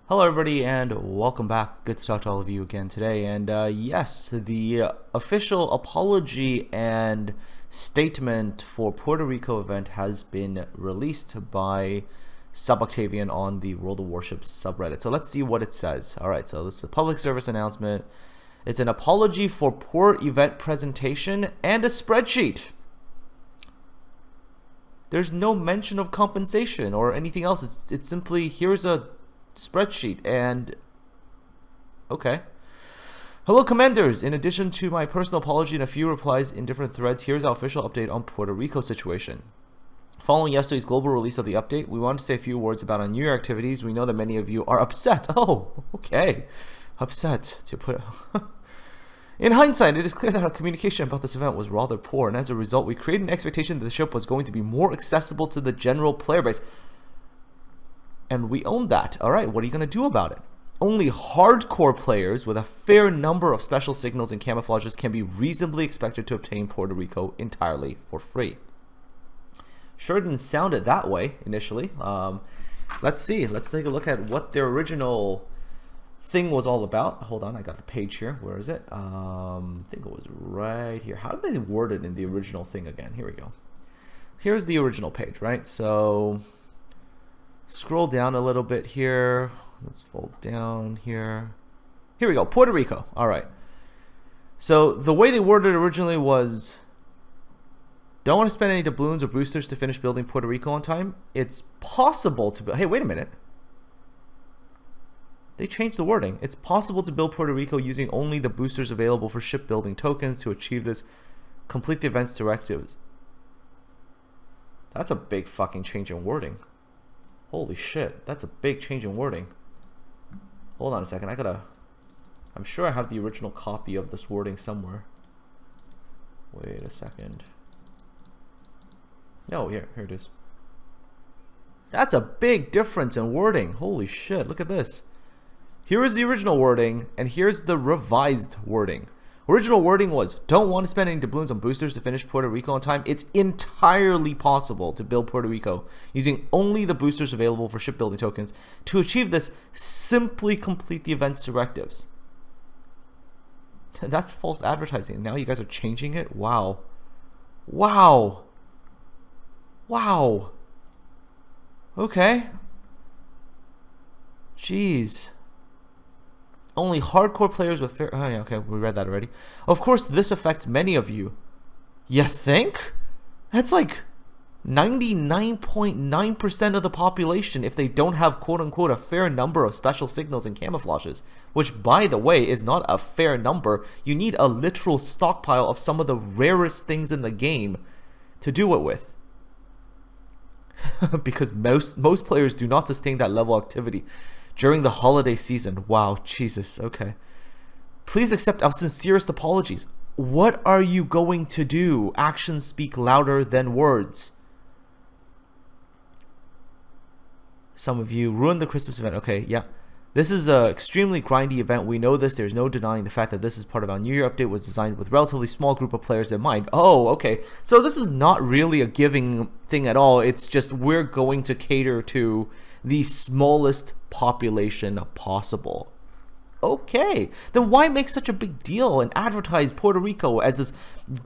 Hello, everybody, and welcome back. Good to talk to all of you again today. And yes, the official apology and statement for Puerto Rico event has been released by Sub-Octavian on the World of Warships subreddit. So let's see what it says. All right, so this is a public service announcement. It's an apology for poor event presentation and a spreadsheet. There's no mention of compensation or anything else. It's simply, here's a spreadsheet and okay. Hello, commanders. In addition to my personal apology and a few replies in different threads, here's our official update on Puerto Rico situation. Following yesterday's global release of the update, we want to say a few words about our New Year activities. We know that many of you are upset. Oh, okay. Upset to put In hindsight, it is clear that our communication about this event was rather poor, and as a result, we created an expectation that the ship was going to be more accessible to the general player base. And we own that. Alright, what are you going to do about it? Only hardcore players with a fair number of special signals and camouflages can be reasonably expected to obtain Puerto Rico entirely for free. Sure didn't sound it that way initially. Let's see. Let's take a look at what their original thing was all about. Hold on, I got the page here. Where is it? I think it was right here. How did they word it in the original thing again? Here we go. Here's the original page, right? So scroll down a little bit here. Let's slow down here. Here we go. Puerto Rico. All right. So the way they worded it originally was, don't want to spend any doubloons or boosters to finish building Puerto Rico on time. It's possible to build. Hey, wait a minute. They changed the wording. It's possible to build Puerto Rico using only the boosters available for shipbuilding tokens. To achieve this, complete the event's directives. That's a big fucking change in wording. Holy shit, that's a big change in wording. Hold on a second, I'm sure I have the original copy of this wording somewhere. Wait a second. No, here it is. That's a big difference in wording. Holy shit, look at this. Here is the original wording, and here's the revised wording. Original wording was, don't want to spend any doubloons on boosters to finish Puerto Rico on time. It's entirely possible to build Puerto Rico using only the boosters available for shipbuilding tokens. To achieve this, simply complete the event's directives. That's false advertising. Now you guys are changing it? Wow. Wow. Wow. Okay. Jeez. Only hardcore players with fair... Oh, yeah, okay, we read that already. Of course, this affects many of you. You think? That's like 99.9% of the population if they don't have, quote-unquote, a fair number of special signals and camouflages. Which, by the way, is not a fair number. You need a literal stockpile of some of the rarest things in the game to do it with. Because most players do not sustain that level of activity during the holiday season. Wow, Jesus, okay. Please accept our sincerest apologies. What are you going to do? Actions speak louder than words. Some of you ruined the Christmas event. Okay, yeah. This is an extremely grindy event. We know this. There's no denying the fact that this is part of our New Year update. Was designed with a relatively small group of players in mind. Oh, okay. So this is not really a giving thing at all. It's just we're going to cater to the smallest population possible. Okay, then why make such a big deal and advertise Puerto Rico as this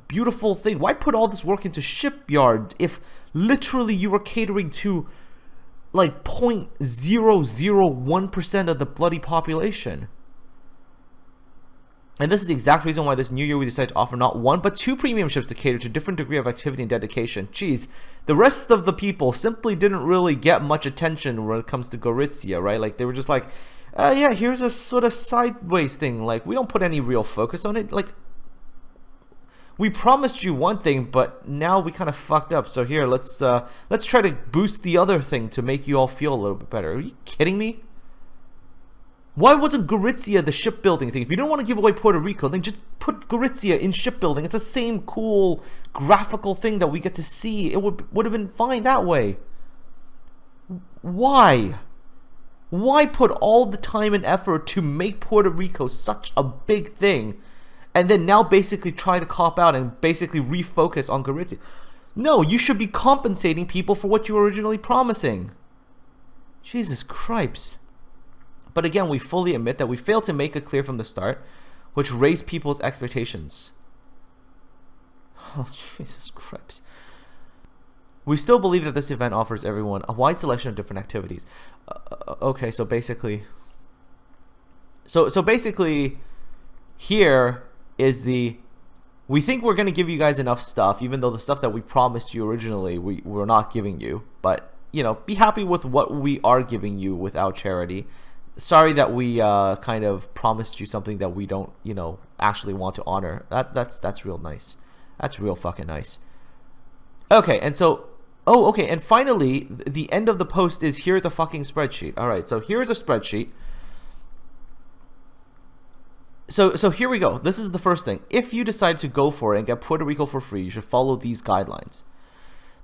beautiful thing? Why put all this work into shipyard if literally you were catering to like 0.001% of the bloody population? And this is the exact reason why this new year we decided to offer not one, but two premium ships to cater to different degree of activity and dedication. Jeez, the rest of the people simply didn't really get much attention when it comes to Gorizia, right? Like, they were just like, yeah, here's a sort of sideways thing. Like, we don't put any real focus on it. Like, we promised you one thing, but now we kind of fucked up. So here, let's try to boost the other thing to make you all feel a little bit better. Are you kidding me? Why wasn't Gorizia the shipbuilding thing? If you don't want to give away Puerto Rico, then just put Gorizia in shipbuilding. It's the same cool graphical thing that we get to see. It would have been fine that way. Why? Why put all the time and effort to make Puerto Rico such a big thing, and then now basically try to cop out and basically refocus on Gorizia? No, you should be compensating people for what you were originally promising. Jesus Cripes. But again, we fully admit that we failed to make it clear from the start, which raised people's expectations. Oh, Jesus Christ. We still believe that this event offers everyone a wide selection of different activities. Okay, so basically... So basically, here is the... We think we're going to give you guys enough stuff, even though the stuff that we promised you originally, we're not giving you. But, you know, be happy with what we are giving you without charity. Sorry that we kind of promised you something that we don't, you know, actually want to honor. That's real nice. That's real fucking nice. Okay, and so... Oh, okay, and finally, the end of the post is here's a fucking spreadsheet. All right, so here's a spreadsheet. So here we go. This is the first thing. If you decide to go for it and get Puerto Rico for free, you should follow these guidelines.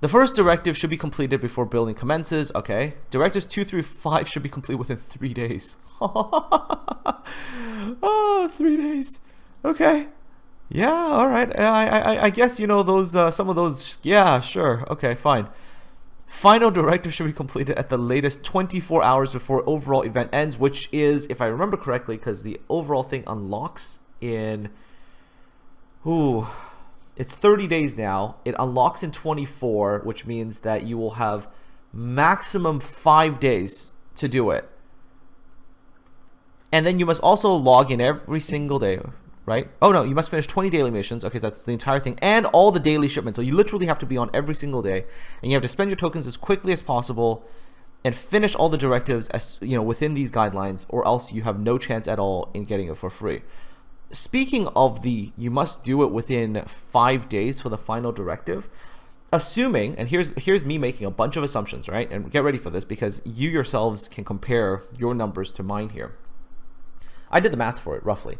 The first directive should be completed before building commences. Okay. Directives 2 through 5 should be complete within 3 days. Oh, 3 days. Okay. Yeah, all right. I guess, you know, those some of those. Yeah, sure. Okay, fine. Final directive should be completed at the latest 24 hours before overall event ends, which is, if I remember correctly, because the overall thing unlocks in... Ooh, it's 30 days now. It unlocks in 24, which means that you will have maximum 5 days to do it. And then you must also log in every single day, right? Oh no, you must finish 20 daily missions. Okay, so that's the entire thing. And all the daily shipments. So you literally have to be on every single day. And you have to spend your tokens as quickly as possible and finish all the directives as, you know, within these guidelines, or else you have no chance at all in getting it for free. Speaking of the, you must do it within 5 days for the final directive, assuming, and here's me making a bunch of assumptions, right? And get ready for this because you yourselves can compare your numbers to mine here. I did the math for it roughly.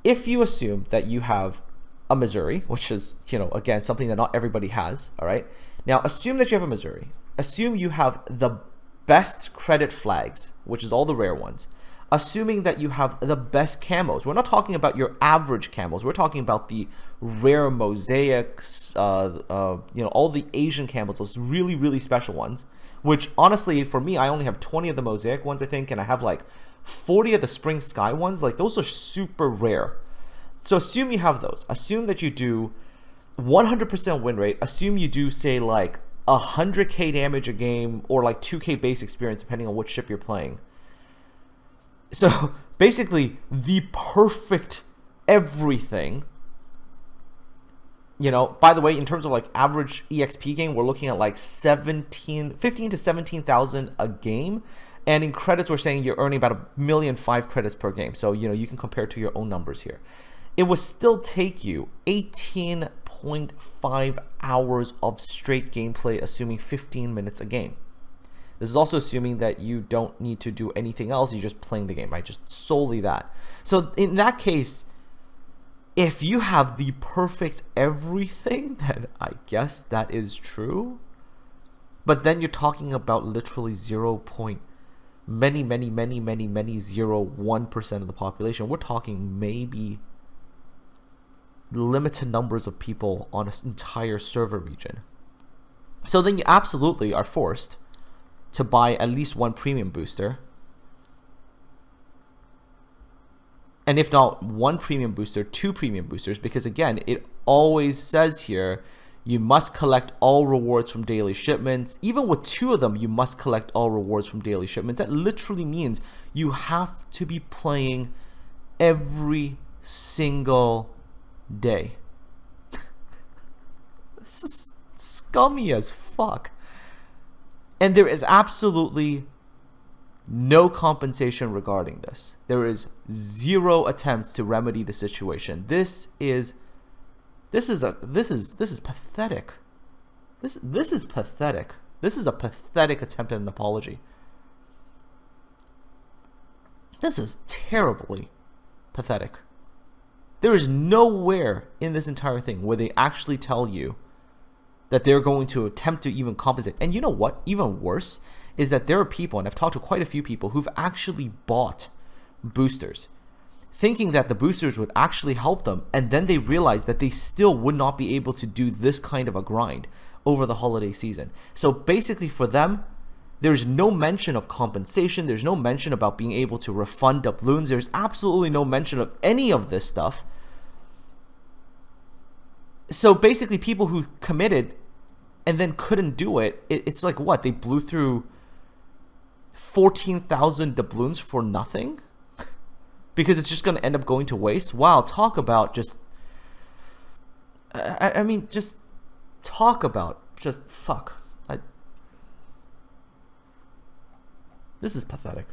If you assume that you have a Missouri, which is, you know, again, something that not everybody has, all right? Now, assume that you have a Missouri. Assume you have the best credit flags, which is all the rare ones. Assuming that you have the best camos. We're not talking about your average camos. We're talking about the rare mosaics, you know, all the Asian camos, those really, really special ones, which honestly, for me, I only have 20 of the mosaic ones, I think, and I have like 40 of the spring sky ones. Like, those are super rare. So assume you have those. Assume that you do 100% win rate. Assume you do, say, like 100k damage a game, or like 2k base experience, depending on which ship you're playing. So basically the perfect everything. You know, by the way, in terms of like average EXP game, we're looking at like 15 to 17,000 a game. And in credits, we're saying you're earning about 1,000,005 credits per game. So, you know, you can compare to your own numbers here. It would still take you 18.5 hours of straight gameplay, assuming 15 minutes a game. This is also assuming that you don't need to do anything else. You're just playing the game, right? Just solely that. So in that case, if you have the perfect everything, then I guess that is true. But then you're talking about literally 0.01% of the population. We're talking maybe limited numbers of people on an entire server region. So then you absolutely are forced to buy at least one premium booster. And if not one premium booster, 2 premium boosters, because again, it always says here, you must collect all rewards from daily shipments. Even with 2 of them, you must collect all rewards from daily shipments. That literally means you have to be playing every single day. This is scummy as fuck. And there is absolutely no compensation regarding this. There is 0 attempts to remedy the situation. This is pathetic. This is pathetic. This is a pathetic attempt at an apology. This is terribly pathetic. There is nowhere in this entire thing where they actually tell you that they're going to attempt to even compensate. And you know what? Even worse is that there are people, and I've talked to quite a few people, who've actually bought boosters, thinking that the boosters would actually help them, and then they realize that they still would not be able to do this kind of a grind over the holiday season. So basically for them, There's no mention of compensation. There's no mention about being able to refund doubloons. There's absolutely no mention of any of this stuff. So basically, people who committed and then couldn't do it, it's like what? They blew through 14,000 doubloons for nothing? Because it's just going to end up going to waste? Wow, talk about just... I mean, just talk about just fuck. This is pathetic.